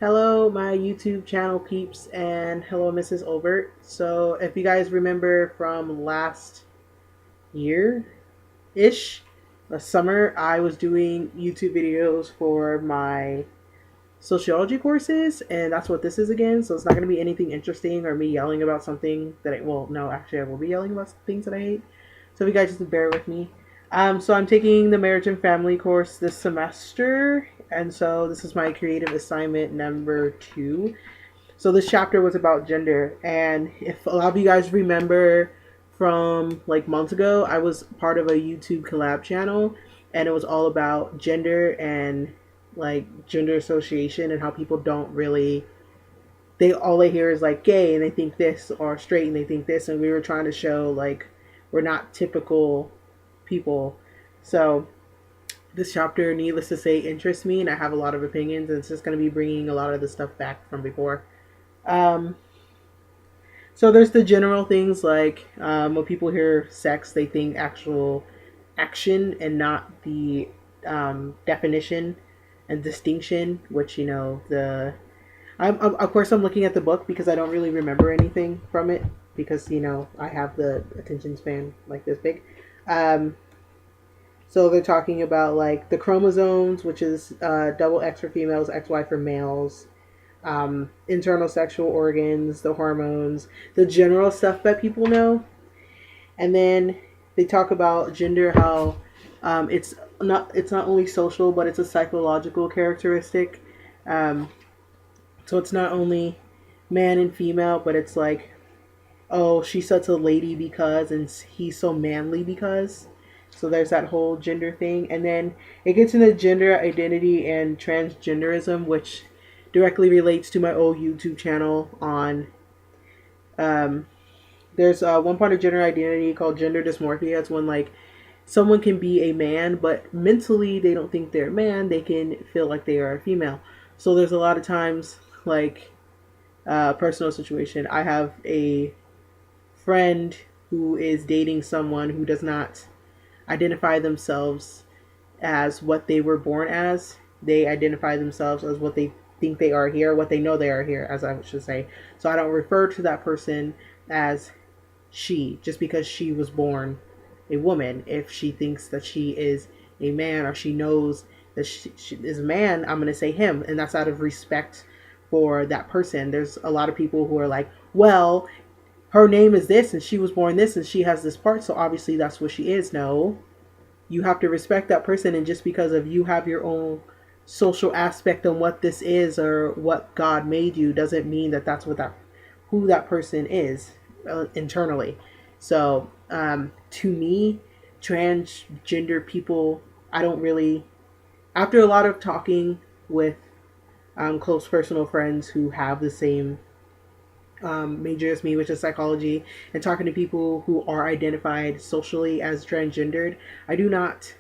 Hello, my YouTube channel peeps, and hello, Mrs. Ulbert. So, if you guys remember from last year ish, the summer, I was doing YouTube videos for my sociology courses, and that's what this is again. So, it's not going to be anything interesting or me yelling about something that well, no, actually, I will be yelling about things that I hate. So, if you guys just bear with me. So I'm taking the marriage and family course this semester, and so this is my creative assignment number 2. So this chapter was about gender, and if a lot of you guys remember from like months ago, I was part of a YouTube collab channel, and it was all about gender and like gender association and how people don't really they all they hear is like gay and they think this, or straight and they think this, and we were trying to show like we're not typical people. So this chapter, needless to say, interests me, and I have a lot of opinions, and it's just going to be bringing a lot of the stuff back from before. Um, so there's the general things like when people hear sex, they think actual action and not the definition and distinction, which of course I'm looking at the book because I don't really remember anything from it because I have the attention span like this big. Um, So they're talking about like the chromosomes, which is double X for females, XY for males, internal sexual organs, the hormones, the general stuff that people know. And then they talk about gender, how it's not only social, but it's a psychological characteristic. Um, so it's not only man and female, but it's like, oh, she's such a lady because, and he's so manly because. So there's that whole gender thing. And then it gets into gender identity and transgenderism, which directly relates to my old YouTube channel on. Um, there's one part of gender identity called gender dysmorphia. It's when like someone can be a man, but mentally they don't think they're a man. They can feel like they are a female. So there's a lot of times like personal situation. I have a friend who is dating someone who does not identify themselves as what they were born as. They identify themselves as what they think they are here, what they know they are here, as I should say. So I don't refer to that person as she just because she was born a woman. If she thinks that she is a man or she knows that she is a man, I'm going to say him. And that's out of respect for that person. There's a lot of people who are like, well, her name is this and she was born this and she has this part, so obviously that's what she is. No, you have to respect that person, and just because of you have your own social aspect on what this is or what God made you doesn't mean that that's what that who that person is internally. So to me, transgender people, I don't really, after a lot of talking with close personal friends who have the same major as me, which is psychology, and talking to people who are identified socially as transgendered, I do not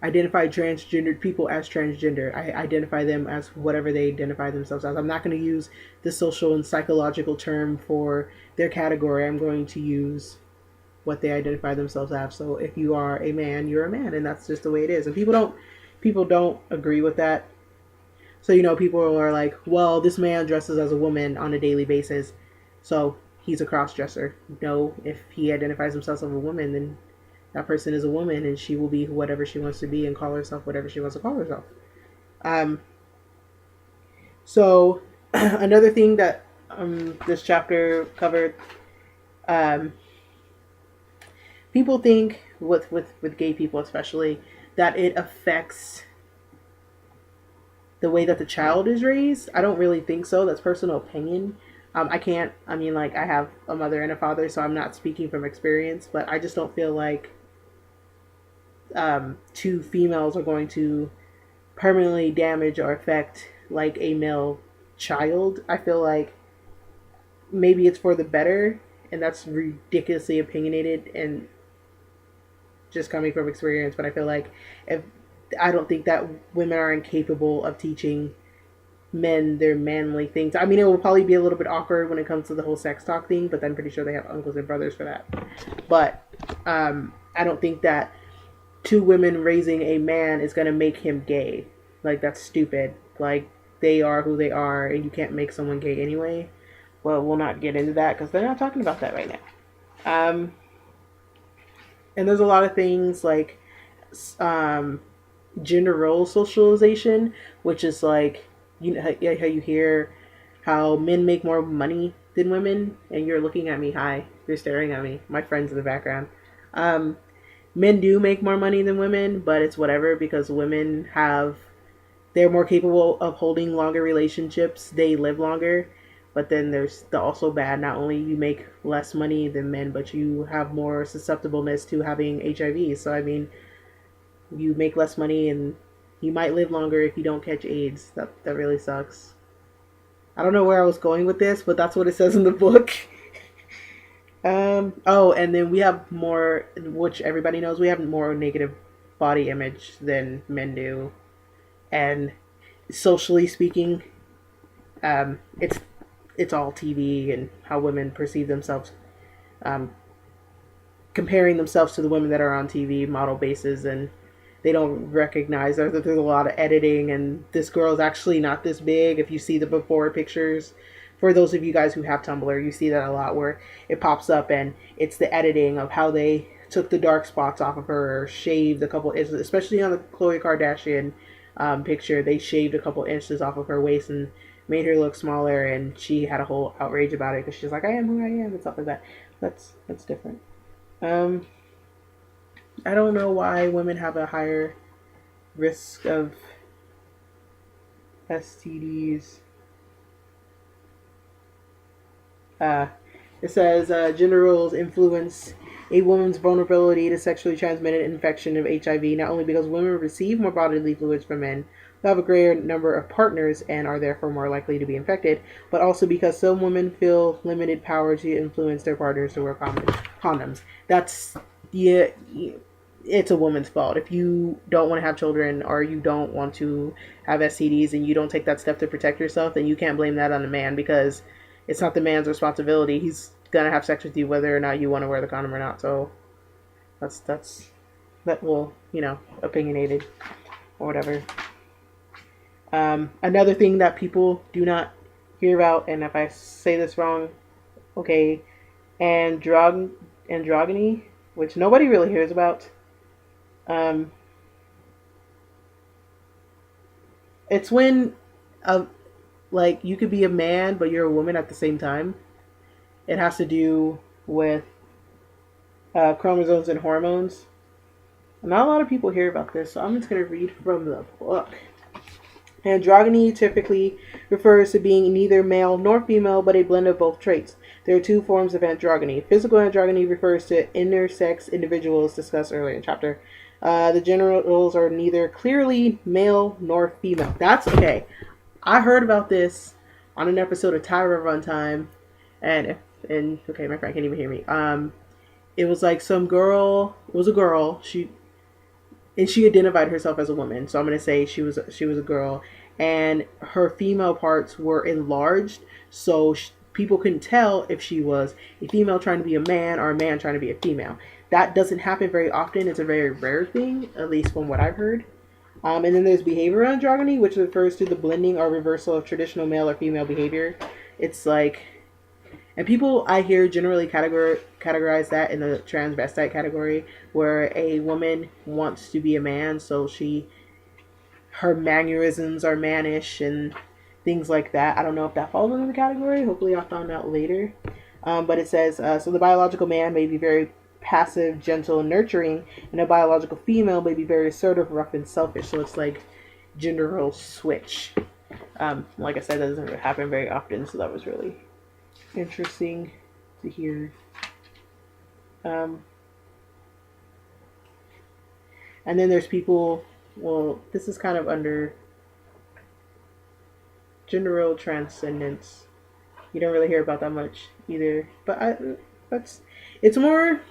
identify transgendered people as transgender. I identify them as whatever they identify themselves as. I'm not going to use the social and psychological term for their category. I'm going to use what they identify themselves as. So if you are a man, you're a man, and that's just the way it is. And people don't agree with that. So people are like, well, this man dresses as a woman on a daily basis, so he's a cross dresser. No, if he identifies himself as a woman, then that person is a woman, and she will be whatever she wants to be and call herself whatever she wants to call herself. Um, so another thing that this chapter covered, um, people think with gay people especially that it affects the way that the child is raised. I don't really think so. That's personal opinion. I can't, I mean, like, I have a mother and a father, so I'm not speaking from experience, but I just don't feel like two females are going to permanently damage or affect, like, a male child. I feel like maybe it's for the better, and that's ridiculously opinionated and just coming from experience, but I feel like if I don't think that women are incapable of teaching men their manly things. I mean, it will probably be a little bit awkward when it comes to the whole sex talk thing, but I'm pretty sure they have uncles and brothers for that. But I don't think that two women raising a man is going to make him gay. Like, that's stupid. Like, they are who they are, and you can't make someone gay anyway. Well, we'll not get into that because they're not talking about that right now. Um, and there's a lot of things like um, gender role socialization, which is like how you hear how men make more money than women, and you're looking at me. Hi, you're staring at me. My friends in the background. Um, Men do make more money than women, but it's whatever because women have they're more capable of holding longer relationships. They live longer. But then there's the also bad. Not only you make less money than men, but you have more susceptibleness to having HIV. So I mean, you make less money and you might live longer if you don't catch AIDS. That really sucks. I don't know where I was going with this, but that's what it says in the book. Oh, and then we have more, which everybody knows, we have more negative body image than men do. And socially speaking, it's all TV and how women perceive themselves, um, comparing themselves to the women that are on TV, model bases, and they don't recognize that there's a lot of editing, and this girl's actually not this big. If you see the before pictures, for those of you guys who have Tumblr, you see that a lot where it pops up and it's the editing of how they took the dark spots off of her, or shaved a couple inches, especially on the Khloe Kardashian picture. They shaved a couple inches off of her waist and made her look smaller, and she had a whole outrage about it because she's like, I am who I am, and stuff like that. That's different. Um, I don't know why women have a higher risk of STDs. Uh, it says gender roles influence a woman's vulnerability to sexually transmitted infection of HIV, not only because women receive more bodily fluids from men who have a greater number of partners and are therefore more likely to be infected, but also because some women feel limited power to influence their partners to wear condoms. That's, yeah, it's a woman's fault. If you don't want to have children or you don't want to have STDs and you don't take that step to protect yourself, then you can't blame that on the man because it's not the man's responsibility. He's gonna have sex with you whether or not you want to wear the condom or not. So that will, opinionated or whatever. Another thing that people do not hear about, and if I say this wrong, okay, androgyny, which nobody really hears about. It's when, like, you could be a man but you're a woman at the same time. It has to do with chromosomes and hormones. Not a lot of people hear about this, so I'm just going to read from the book. Androgyny typically refers to being neither male nor female, but a blend of both traits. There are two forms of androgyny. Physical androgyny refers to intersex individuals discussed earlier in the chapter. The genitals are neither clearly male nor female. That's okay. I heard about this on an episode of Tyra Runtime, and okay, my friend can't even hear me. It was like some girl. It was a girl. She identified herself as a woman, so I'm gonna say she was a girl, and her female parts were enlarged, so people couldn't tell if she was a female trying to be a man or a man trying to be a female. That doesn't happen very often. It's a very rare thing, at least from what I've heard. And then there's behavioral androgyny, which refers to the blending or reversal of traditional male or female behavior. It's like, and people I hear generally categorize that in the transvestite category, where a woman wants to be a man, so her mannerisms are mannish and things like that. I don't know if that falls into the category. Hopefully I'll find out later. But it says, so the biological man may be very passive, gentle, and nurturing, and a biological female may be very assertive, rough, and selfish. So it's like gender role switch. Like I said, that doesn't happen very often, so that was really interesting to hear. And then there's people, well, this is kind of under gender role transcendence. You don't really hear about that much either, but it's more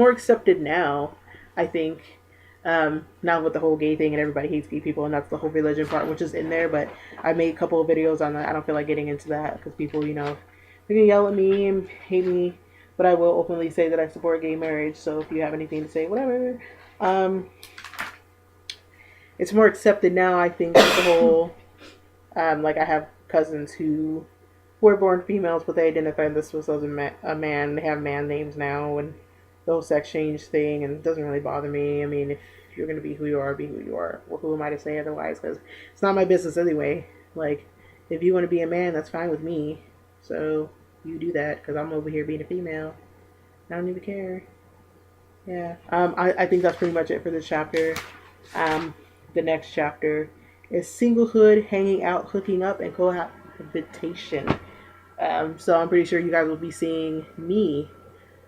accepted now, I think. Now with the whole gay thing and everybody hates gay people, and that's the whole religion part, which is in there, but I made a couple of videos on that. I don't feel like getting into that because people, they can yell at me and hate me, but I will openly say that I support gay marriage, so if you have anything to say, whatever. It's more accepted now, I think, with the whole Like I have cousins who were born females, but they identify themselves as a man. They have man names now, and the whole sex change thing, and it doesn't really bother me. I mean, if you're gonna be who you are, be who you are. Well, who am I to say otherwise? Because it's not my business anyway. Like, if you want to be a man, that's fine with me. So you do that, because I'm over here being a female. I don't even care. Yeah. I think that's pretty much it for this chapter. Um, the next chapter is singlehood, hanging out, hooking up, and cohabitation. So I'm pretty sure you guys will be seeing me.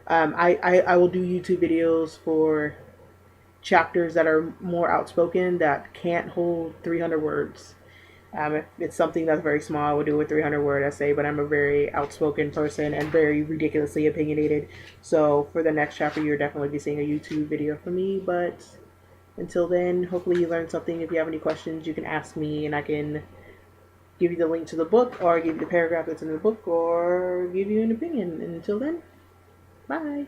I will do YouTube videos for chapters that are more outspoken that can't hold 300 words. If it's something that's very small, I would do a 300-word essay, but I'm a very outspoken person and very ridiculously opinionated. So for the next chapter, you'll definitely be seeing a YouTube video from me. But until then, hopefully you learned something. If you have any questions, you can ask me and I can give you the link to the book or give you the paragraph that's in the book or give you an opinion. And until then, bye.